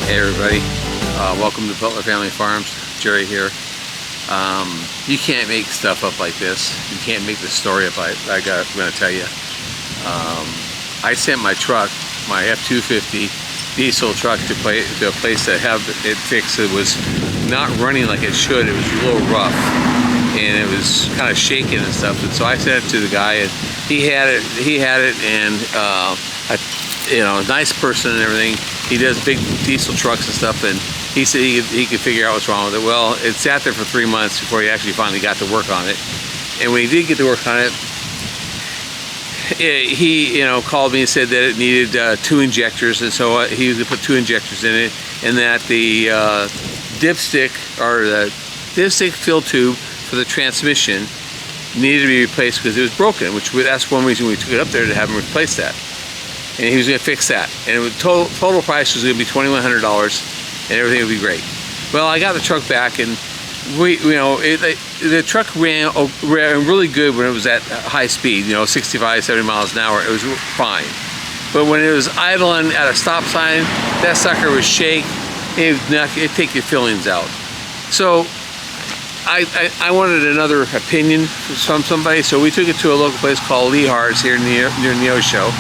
Hey everybody, welcome to Butler Family Farms. Jerry here. You can't make stuff up like this. You can't make the story up. I'm going to tell you. I sent my truck, my F-250 diesel truck, to a place to have it fixed. It was not running like it should. It was a little rough, and it was kind of shaking and stuff. And so I sent it to the guy, and he had it, and nice person and everything. He does big diesel trucks and stuff, and he said he could figure out what's wrong with it. Well, it sat there for 3 months before he actually finally got to work on it. And when he did get to work on it, he called me and said that it needed 2 injectors, and so he was going to put 2 injectors in it, and that the dipstick fill tube for the transmission needed to be replaced because it was broken, that's one reason we took it up there, to have him replace that. And he was going to fix that, and it was total price was going to be $2,100, and everything would be great. Well, I got the truck back, and the truck ran really good when it was at high speed, 65, 70 miles an hour. It was fine. But when it was idling at a stop sign, that sucker would shake. It'd take your fillings out. So I wanted another opinion from somebody, so we took it to a local place called Lehar's here near Neosho,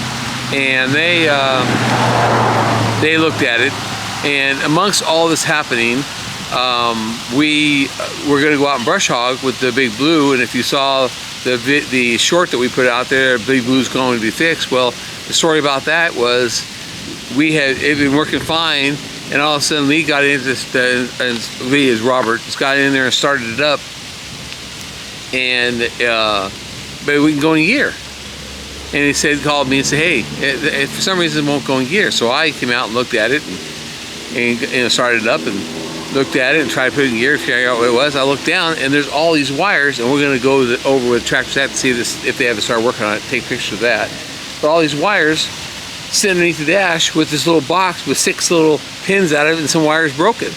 and they looked at it. And amongst all this happening, we were going to go out and brush hog with the Big Blue, and if you saw the short that we put out there, Big Blue's going to be fixed. Well, the story about that was it been working fine, and all of a sudden Lee got into and Lee is Robert, just got in there and started it up, and but we can go in gear. And he called me and said, hey, for some reason it won't go in gear. So I came out and looked at it, and started it up and looked at it and tried to put it in gear, figure out what it was. I looked down, and there's all these wires, and we're going to go over with Tractor Set to see this, if they haven't started working on it, take pictures of that. But all these wires sit underneath the dash with this little box with 6 little pins out of it, and some wires broken.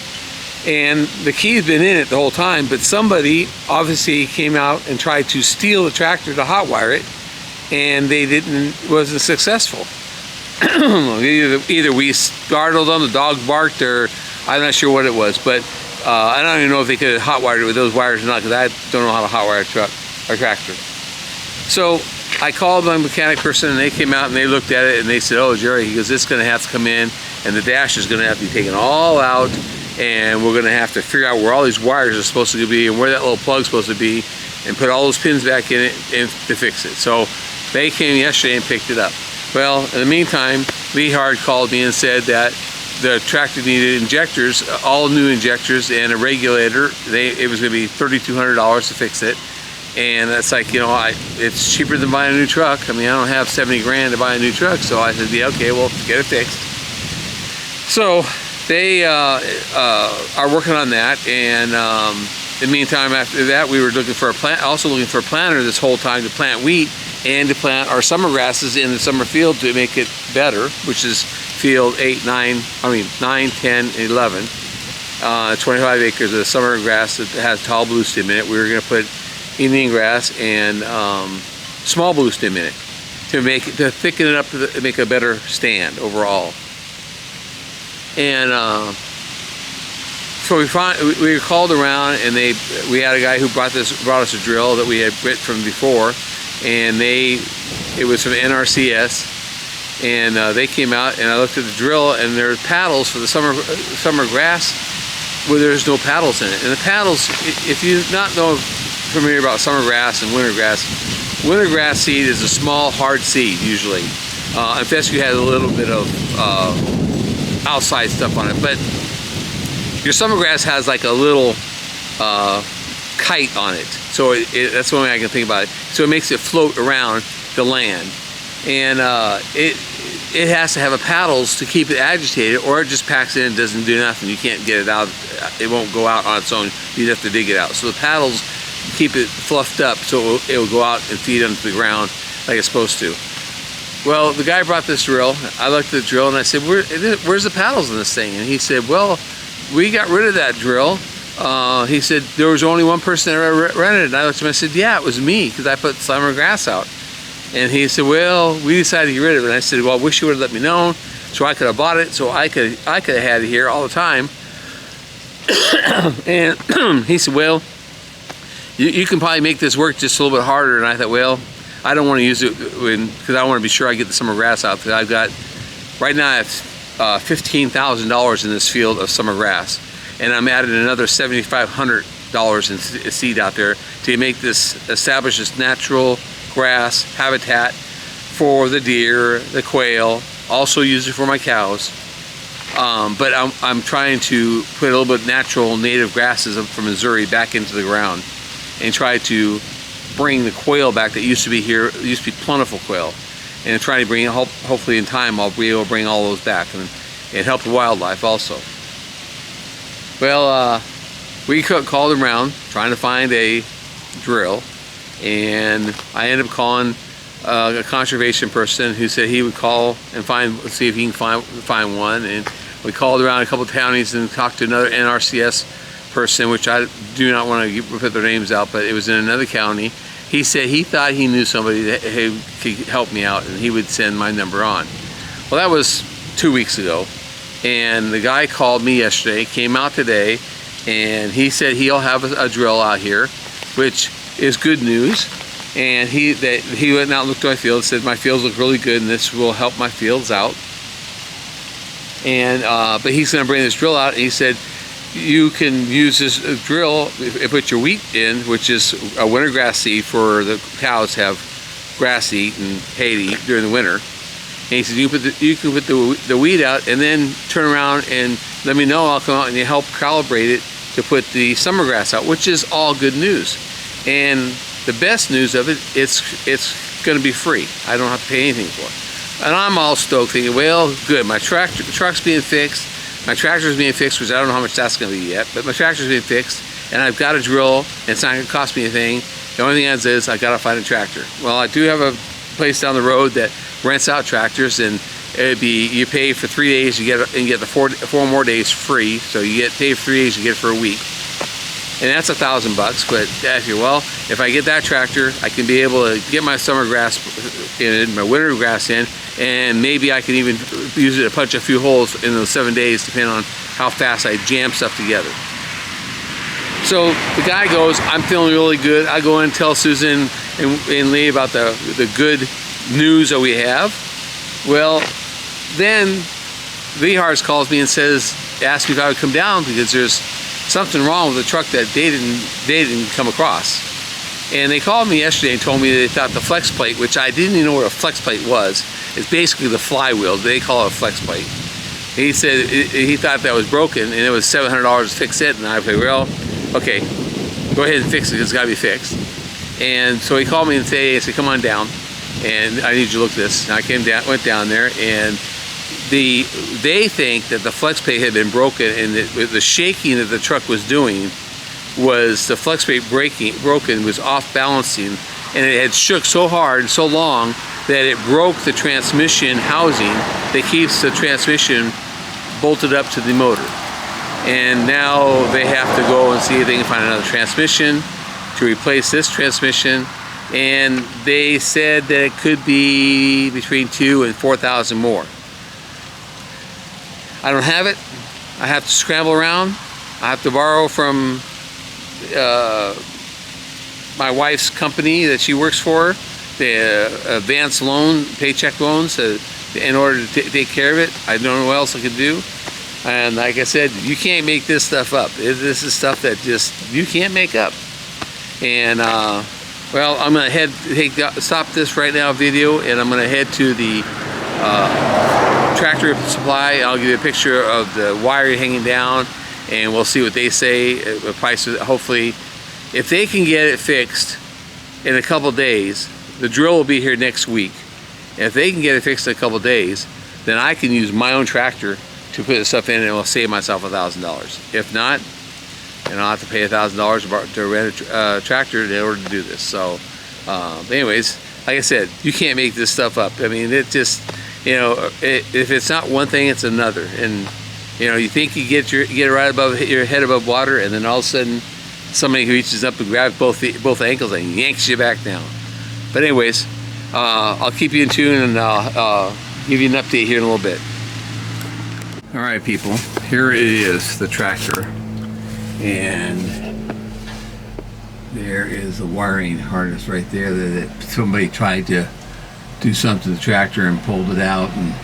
And the key's been in it the whole time, but somebody obviously came out and tried to steal the tractor to hotwire it, and wasn't successful. Either we startled them, the dog barked, or I'm not sure what it was, but I don't even know if they could have hotwired it with those wires or not, because I don't know how to hotwire a tractor. So I called my mechanic person, and they came out and they looked at it, and they said, oh, Jerry, he goes, this is going to have to come in, and the dash is going to have to be taken all out, and we're going to have to figure out where all these wires are supposed to be and where that little plug's supposed to be, and put all those pins back in it and to fix it. So they came yesterday and picked it up. Well, in the meantime, Lehard called me and said that the tractor needed injectors, all new injectors, and a regulator. It was going to be $3,200 to fix it. And that's like, it's cheaper than buying a new truck. I mean, I don't have 70 grand to buy a new truck. So I said, yeah, okay, well, get it fixed. So they are working on that. And in the meantime, after that, we were looking for a planter this whole time to plant wheat and to plant our summer grasses in the summer field to make it better, which is field 9, 10, and 11. 25 acres of summer grass that has tall blue stem in it. We were going to put Indian grass and small blue stem in it to thicken it up to make a better stand overall. And so we were called around, and we had a guy who brought us a drill that we had bit from before, and it was from NRCS. And they came out, and I looked at the drill, and there are paddles for the summer grass where there's no paddles in it. And the paddles, if you not familiar about summer grass and winter grass seed is a small, hard seed usually. And fescue has a little bit of outside stuff on it, but your summer grass has like a little kite on it. So that's the only way I can think about it. So it makes it float around the land. And it has to have paddles to keep it agitated, or it just packs in and doesn't do nothing. You can't get it out. It won't go out on its own. You have to dig it out. So the paddles keep it fluffed up so it will go out and feed onto the ground like it's supposed to. Well, the guy brought this drill. I looked at the drill and I said, where's the paddles in this thing? And he said, well, we got rid of that drill. He said, there was only one person that rented it. And I looked at him and I said, yeah, it was me, because I put summer grass out. And he said, well, we decided to get rid of it. And I said, well, I wish you would have let me know. So I could have bought it, so I could have had it here all the time. And he said, well, you can probably make this work just a little bit harder. And I thought, well, I don't want to use it because I want to be sure I get the summer grass out. Because I've got, right now I have $15,000 in this field of summer grass. And I'm adding another $7,500 in seed out there to make this, establish this natural grass habitat for the deer, the quail, also use it for my cows. But I'm trying to put a little bit of natural native grasses from Missouri back into the ground and try to bring the quail back that used to be here. It used to be plentiful quail, and trying to bring it, hopefully in time I'll be able to bring all those back and help the wildlife also. Well, we called around trying to find a drill, and I ended up calling a conservation person who said he would call and see if he can find one. And we called around a couple of counties and talked to another NRCS person, which I do not want to put their names out, but it was in another county. He said he thought he knew somebody that could help me out and he would send my number on. Well, that was 2 weeks ago, and the guy called me yesterday, came out today, and he said he'll have a drill out here, which is good news. And he went out and looked at my field and said my fields look really good and this will help my fields out. And but he's going to bring this drill out, and he said you can use this drill and put your wheat in, which is a winter grass seed for the cows to have grass to eat and hay to eat during the winter. And he said you can put the wheat out and then turn around and let me know. I'll come out and help calibrate it to put the summer grass out, which is all good news. And the best news of it, it's going to be free. I don't have to pay anything for it. And I'm all stoked thinking, well, good, the truck's being fixed, my tractor's being fixed, which I don't know how much that's going to be yet, but my tractor's being fixed, and I've got a drill, and it's not going to cost me anything. The only thing is I got to find a tractor. Well, I do have a place down the road that rents out tractors, and it'd be, you pay for 3 days, you get the four more days free, so you pay for 3 days, you get it for a week. And that's $1,000 bucks. But well, if I get that tractor, I can be able to get my summer grass in, my winter grass in, and maybe I can even use it to punch a few holes in those 7 days, depending on how fast I jam stuff together. So the guy goes, I'm feeling really good. I go in and tell Susan and Lee about the good news that we have. Well, then Vihars calls me and asks me if I would come down because there's something wrong with the truck that they didn't come across. And they called me yesterday and told me they thought the flex plate, which I didn't even know what a flex plate was, is basically the flywheel. They call it a flex plate. He said he thought that was broken and it was $700 to fix it. And I said, well, okay, go ahead and fix it, it's got to be fixed. And so he called me and said, come on down and I need you to look at this. And I went down there, and they think that the flex plate had been broken, and the shaking that the truck was doing was the flex plate broken, was off balancing, and it had shook so hard and so long that it broke the transmission housing that keeps the transmission bolted up to the motor. And now they have to go and see if they can find another transmission to replace this transmission. And they said that it could be between $2,000 and $4,000 more. I don't have it. I have to scramble around. I have to borrow from my wife's company that she works for, the advance loan, paycheck loans, in order to take care of it. I don't know what else I could do. And like I said, you can't make this stuff up. This is stuff that just you can't make up. And well, I'm gonna stop this right now video, and I'm gonna head to the Tractor Supply. I'll give you a picture of the wire hanging down, and we'll see what they say. The price, hopefully, if they can get it fixed in a couple days, the drill will be here next week. And if they can get it fixed in a couple days, then I can use my own tractor to put the stuff in, and it will save myself $1,000. If not, then I'll have to pay $1,000 to rent a tractor in order to do this. So, anyways, like I said, you can't make this stuff up. I mean, it just, you know, if it's not one thing, it's another. And you know, you think you get it right above your head above water, and then all of a sudden, somebody reaches up and grabs both ankles and yanks you back down. But anyways, I'll keep you in tune, and I'll give you an update here in a little bit. All right, people, here it is, the tractor, and there is the wiring harness right there that somebody tried to do something to the tractor and pulled it out and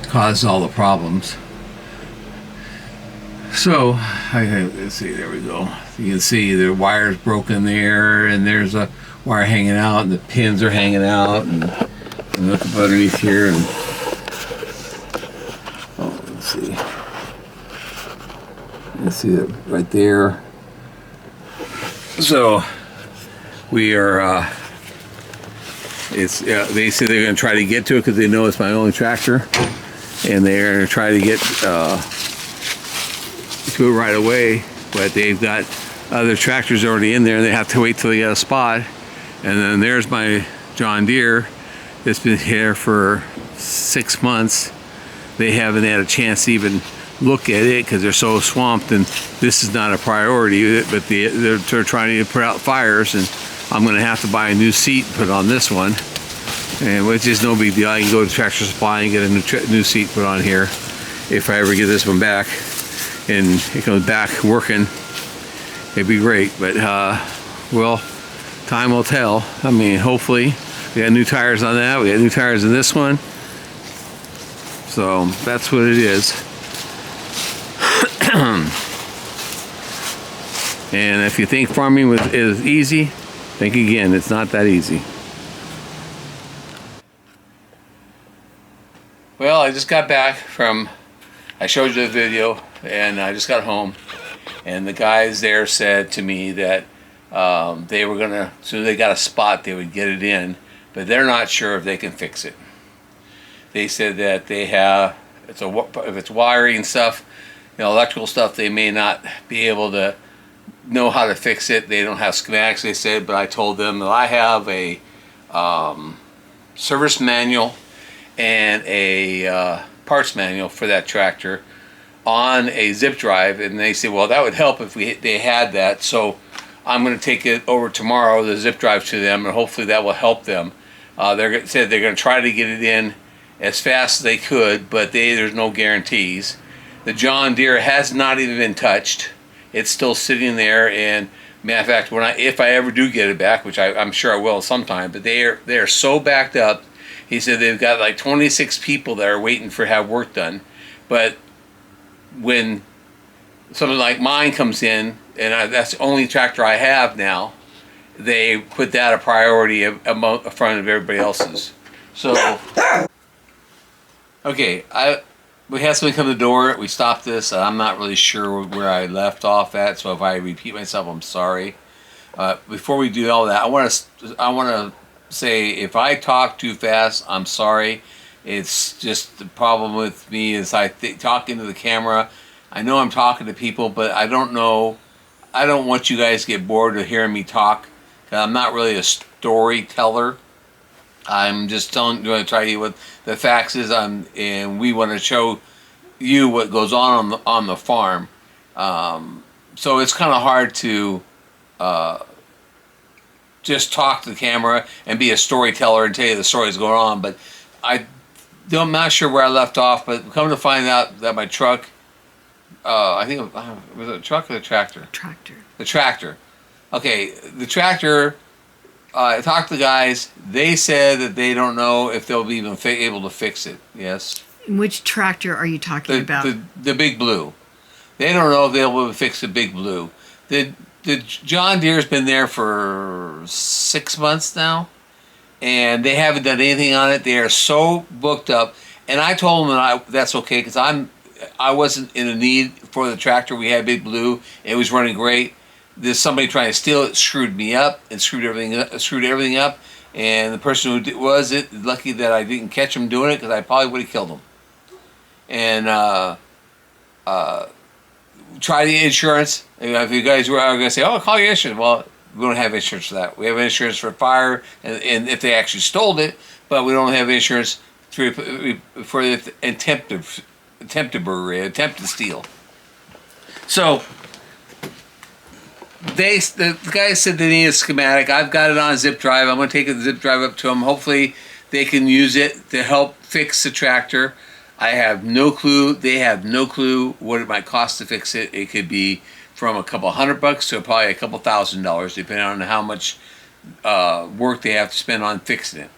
caused all the problems. So let's see, there we go. You can see the wire's broken there, and there's a wire hanging out, and the pins are hanging out, and look up underneath here, and let's see. You can see it right there. So we are. They say they're going to try to get to it because they know it's my only tractor, and they're going to try to get to it right away. But they've got other tractors already in there, and they have to wait till they get a spot. And then there's my John Deere. It's been here for 6 months. They haven't had a chance to even look at it because they're so swamped, and this is not a priority, but they're trying to put out fires, and I'm going to have to buy a new seat and put on this one, and which is no big deal. I can go to Tractor Supply and get a new seat put on here if I ever get this one back and it comes back working. It'd be great, but well, time will tell. I mean, hopefully we got new tires on that. We got new tires in this one, so that's what it is. And if you think farming is easy, think again. It's not that easy. Well, I just got back from, I showed you the video, and I just got home, and the guys there said to me that they were gonna, as soon as they got a spot, they would get it in, but they're not sure if they can fix it. They said that they have, if it's wiring stuff, electrical stuff, they may not be able to know how to fix it. They don't have schematics, they said, but I told them that I have a service manual and a parts manual for that tractor on a zip drive, and they said, well, that would help if they had that. So I'm going to take it over tomorrow, the zip drive, to them, and hopefully that will help them. They said they're going to try to get it in as fast as they could, but there's no guarantees. The John Deere has not even been touched. It's still sitting there, and matter of fact, if I ever do get it back, which I'm sure I will sometime, but they are so backed up. He said they've got like 26 people that are waiting for have work done, but when something like mine comes in, and that's the only tractor I have now, they put that a priority in front of everybody else's. So, okay, we had somebody come to the door. We stopped this. I'm not really sure where I left off at, so if I repeat myself, I'm sorry. Before we do all that, I want to say if I talk too fast, I'm sorry. It's just the problem with me is talk into the camera. I know I'm talking to people, but I don't know. I don't want you guys to get bored of hearing me talk, because I'm not really a storyteller. I'm just going to tell you what the facts is, and we want to show you what goes on the farm. So it's kind of hard to just talk to the camera and be a storyteller and tell you the stories going on. But I'm not sure where I left off, but come to find out that my truck, I think was it a truck or the tractor? Tractor. The tractor. Okay, the tractor. I talked to the guys. They said that they don't know if they'll be even able to fix it. Yes. Which tractor are you talking about? The Big Blue. They don't know if they'll be able to fix the Big Blue. The John Deere's been there for 6 months now, and they haven't done anything on it. They are so booked up, and I told them that's okay, because I wasn't in a need for the tractor. We had Big Blue. It was running great. There's somebody trying to steal it, screwed me up, and screwed everything up. And the person who was it, lucky that I didn't catch him doing it, because I probably would have killed him. And try the insurance. If you guys are going to say, "Oh, call your insurance," well, we don't have insurance for that. We have insurance for fire, and if they actually stole it, but we don't have insurance for the attempted steal. So the guy said they need a schematic. I've got it on a zip drive. I'm going to take the zip drive up to them. Hopefully they can use it to help fix the tractor. I have no clue. They have no clue what it might cost to fix it. It could be from a couple $100 to probably a couple $1,000, depending on how much work they have to spend on fixing it.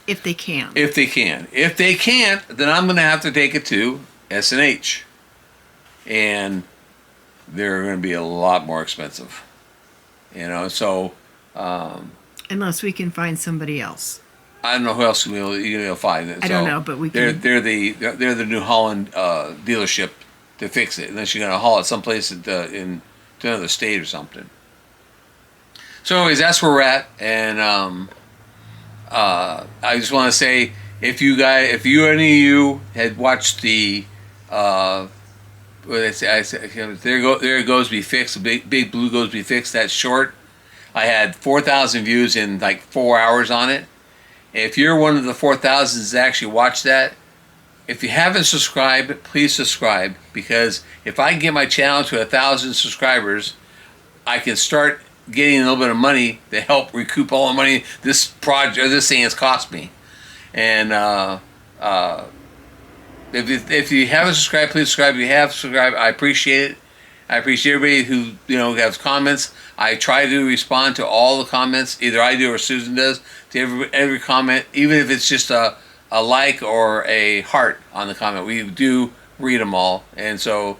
If they can. If they can. If they can't, then I'm going to have to take it to S&H. And they're going to be a lot more expensive. You know, so Unless we can find somebody else. I don't know who else you'll find. I don't know, but we can. They're the New Holland dealership to fix it, unless you're going to haul it someplace to another state or something. So, anyways, that's where we're at, and I just want to say, if any of you had watched the there goes be fixed, big blue goes be fixed. That short, I had 4,000 views in like 4 hours on it. If you're one of the 4,000s that actually watched that, if you haven't subscribed, please subscribe, because if I can get my channel to 1,000 subscribers, I can start getting a little bit of money to help recoup all the money this project or this thing has cost me. And if you haven't subscribed, please subscribe. If you have subscribed, I appreciate it. I appreciate everybody who has comments. I try to respond to all the comments. Either I do or Susan does, to every comment, even if it's just a like or a heart on the comment. We do read them all, and so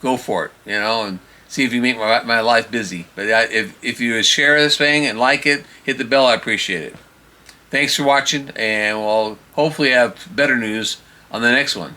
go for it, and see if you make my life busy. But if you share this thing and like it, hit the bell, I appreciate it. Thanks for watching, and we'll hopefully have better news on the next one.